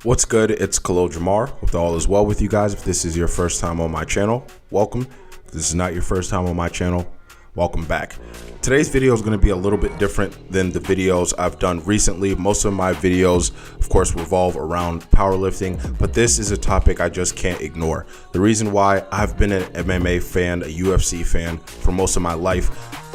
What's good? It's Khalil Jamar. Hope all is well with you guys. If this is your first time on my channel, welcome. If this is not your first time on my channel, welcome back. Today's video is going to be a little bit different than the videos I've done recently. Most of my videos, of course, revolve around powerlifting, but this is a topic I just can't ignore. The reason why I've been an MMA fan, a UFC fan for most of my life.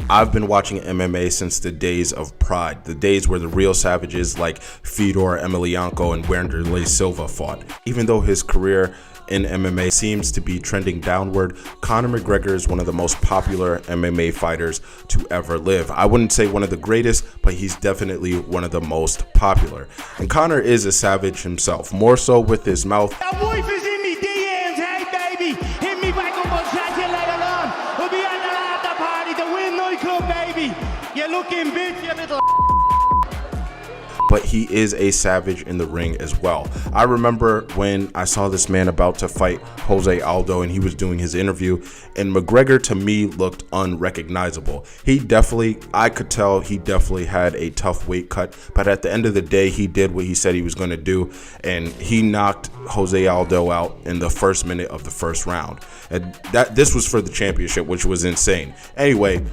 I've been watching MMA since the days of Pride, the days where the real savages like Fedor Emelianenko and Wanderlei Silva fought. Even though his career in MMA seems to be trending downward, Connor McGregor is one of the most popular MMA fighters to ever live. I wouldn't say one of the greatest, but he's definitely one of the most popular. And Connor is a savage himself, more so with his mouth. That wife is in me DMs, hey baby, hit me back up, I'll chat you later on. We'll be at the after party, the Win nightclub, baby. You're looking bitch, you little. But he is a savage in the ring as well. I remember when I saw this man about to fight Jose Aldo and he was doing his interview, and McGregor to me looked unrecognizable. I could tell he definitely had a tough weight cut, but at the end of the day, he did what he said he was going to do, and he knocked Jose Aldo out in the first minute of the first round. And this was for the championship, which was insane. Anyway,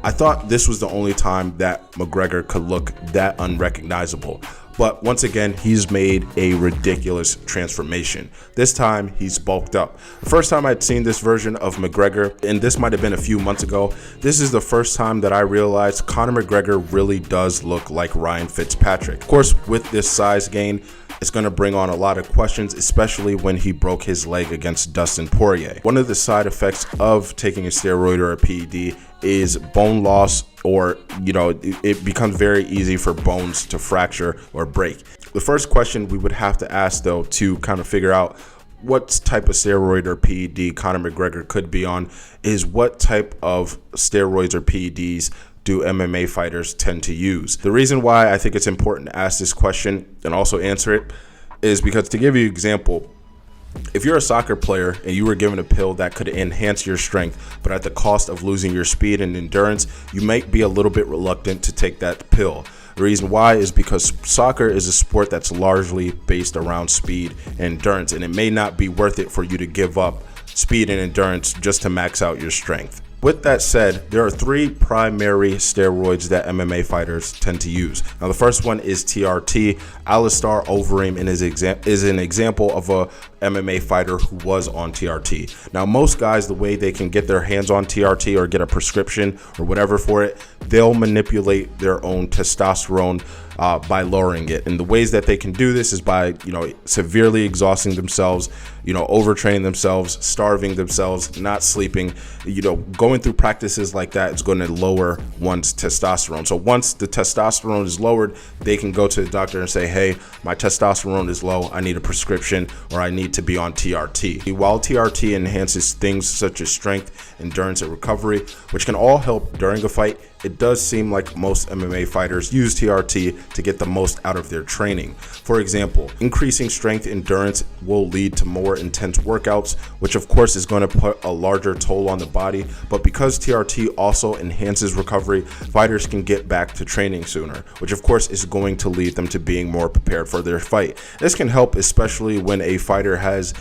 I thought this was the only time that McGregor could look that unrecognizable. But once again, he's made a ridiculous transformation. This time, he's bulked up. The first time I'd seen this version of McGregor, and this might have been a few months ago, this is the first time that I realized Conor McGregor really does look like Ryan Fitzpatrick. Of course, with this size gain, it's going to bring on a lot of questions, especially when he broke his leg against Dustin Poirier. One of the side effects of taking a steroid or a PED is bone loss, or it becomes very easy for bones to fracture or break. The first question we would have to ask, though, to kind of figure out what type of steroid or PED Conor McGregor could be on is what type of steroids or PEDs do MMA fighters tend to use. The reason why I think it's important to ask this question and also answer it is because, to give you an example, if you're a soccer player and you were given a pill that could enhance your strength, but at the cost of losing your speed and endurance, you might be a little bit reluctant to take that pill. The reason why is because soccer is a sport that's largely based around speed and endurance, and it may not be worth it for you to give up speed and endurance just to max out your strength. With that said, there are three primary steroids that MMA fighters tend to use. Now, the first one is TRT. Alistair Overeem is an example of a MMA fighter who was on TRT. Now, most guys, the way they can get their hands on TRT or get a prescription or whatever for it, they'll manipulate their own testosterone by lowering it. And the ways that they can do this is by, severely exhausting themselves, overtraining themselves, starving themselves, not sleeping, going through practices like that is going to lower one's testosterone. So once the testosterone is lowered, they can go to the doctor and say, hey, my testosterone is low, I need a prescription, or I need to be on TRT. While TRT enhances things such as strength, endurance, and recovery, which can all help during a fight, it does seem like most MMA fighters use TRT to get the most out of their training. For example, increasing strength endurance will lead to more intense workouts, which of course is going to put a larger toll on the body. But because TRT also enhances recovery, fighters can get back to training sooner, which of course is going to lead them to being more prepared for their fight. This can help especially when a fighter has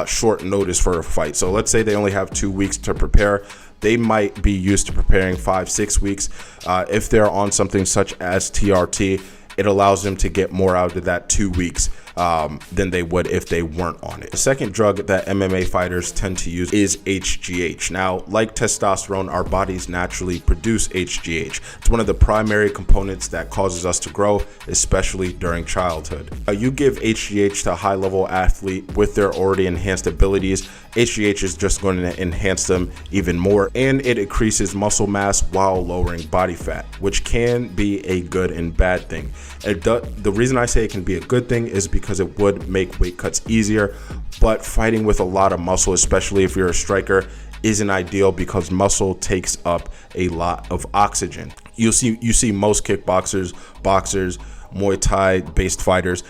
short notice for a fight. So let's say they only have 2 weeks to prepare. They might be used to preparing 5-6 weeks. If they're on something such as TRT, it allows them to get more out of that 2 weeks than they would if they weren't on it. The second drug that MMA fighters tend to use is HGH. Now, like testosterone, our bodies naturally produce HGH. It's one of the primary components that causes us to grow, especially during childhood. You give HGH to a high-level athlete with their already enhanced abilities, HGH is just going to enhance them even more, and it increases muscle mass while lowering body fat, which can be a good and bad thing. The reason I say it can be a good thing is because it would make weight cuts easier, but fighting with a lot of muscle, especially if you're a striker, isn't ideal because muscle takes up a lot of oxygen. You see most kickboxers, boxers, Muay Thai based fighters,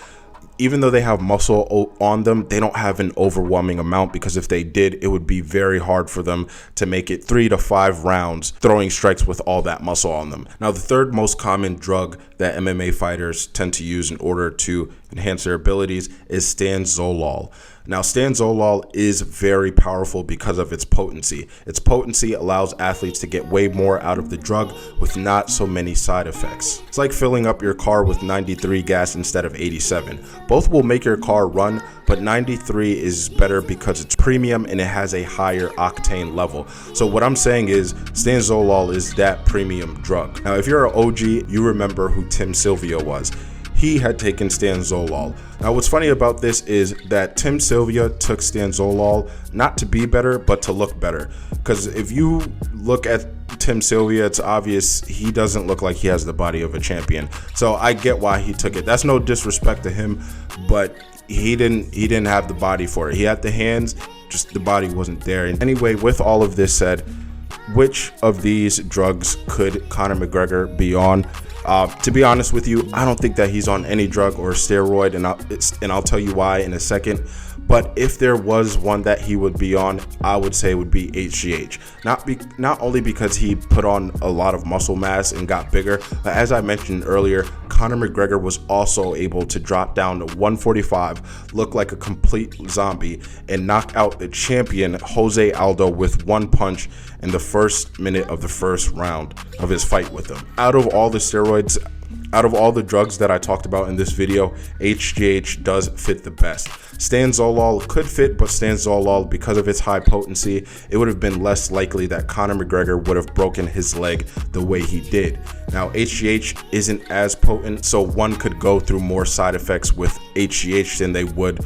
even though they have muscle on them, they don't have an overwhelming amount, because if they did, it would be very hard for them to make it 3 to 5 rounds throwing strikes with all that muscle on them. Now, the third most common drug that MMA fighters tend to use in order to enhance their abilities is stanozolol. Now, stanozolol is very powerful because of its potency. Its potency allows athletes to get way more out of the drug with not so many side effects. It's like filling up your car with 93 gas instead of 87. Both will make your car run, but 93 is better because it's premium and it has a higher octane level. So what I'm saying is stanozolol is that premium drug. Now, if you're an OG, you remember who Tim Sylvia was. He had taken stanozolol. Now, what's funny about this is that Tim Sylvia took stanozolol not to be better, but to look better. Because if you look at Tim Sylvia, it's obvious he doesn't look like he has the body of a champion. So I get why he took it. That's no disrespect to him, but he didn't have the body for it. He had the hands, just the body wasn't there. And anyway, with all of this said, which of these drugs could Conor McGregor be on? To be honest with you, I don't think that he's on any drug or steroid, and I'll tell you why in a second. But if there was one that he would be on, I would say it would be HGH. Not only because he put on a lot of muscle mass and got bigger, but as I mentioned earlier, Conor McGregor was also able to drop down to 145, look like a complete zombie, and knock out the champion Jose Aldo with one punch in the first minute of the first round of his fight with him. Out of all the drugs that I talked about in this video, HGH does fit the best. Stanozolol could fit, but stanozolol, because of its high potency, it would have been less likely that Conor McGregor would have broken his leg the way he did. Now, HGH isn't as potent, so one could go through more side effects with HGH than they would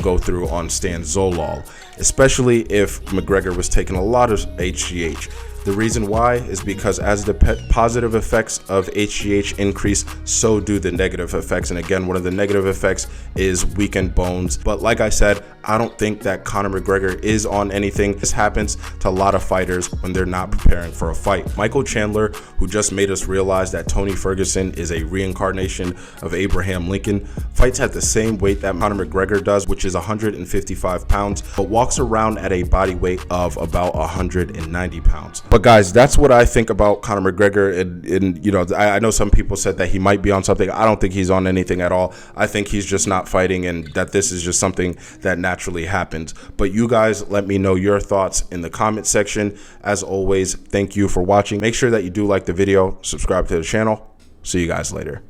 go through on stanozolol, especially if McGregor was taking a lot of HGH. The reason why is because as the positive effects of HGH increase, so do the negative effects. And again, one of the negative effects is weakened bones. But like I said, I don't think that Conor McGregor is on anything. This happens to a lot of fighters when they're not preparing for a fight. Michael Chandler, who just made us realize that Tony Ferguson is a reincarnation of Abraham Lincoln, fights at the same weight that Conor McGregor does, which is 155 pounds, but walks around at a body weight of about 190 pounds. But guys, that's what I think about Conor McGregor. And you know, I know some people said that he might be on something. I don't think he's on anything at all. I think he's just not fighting, and that this is just something that naturally happens. But you guys, let me know your thoughts in the comment section. As always, thank you for watching. Make sure that you do like the video, subscribe to the channel. See you guys later.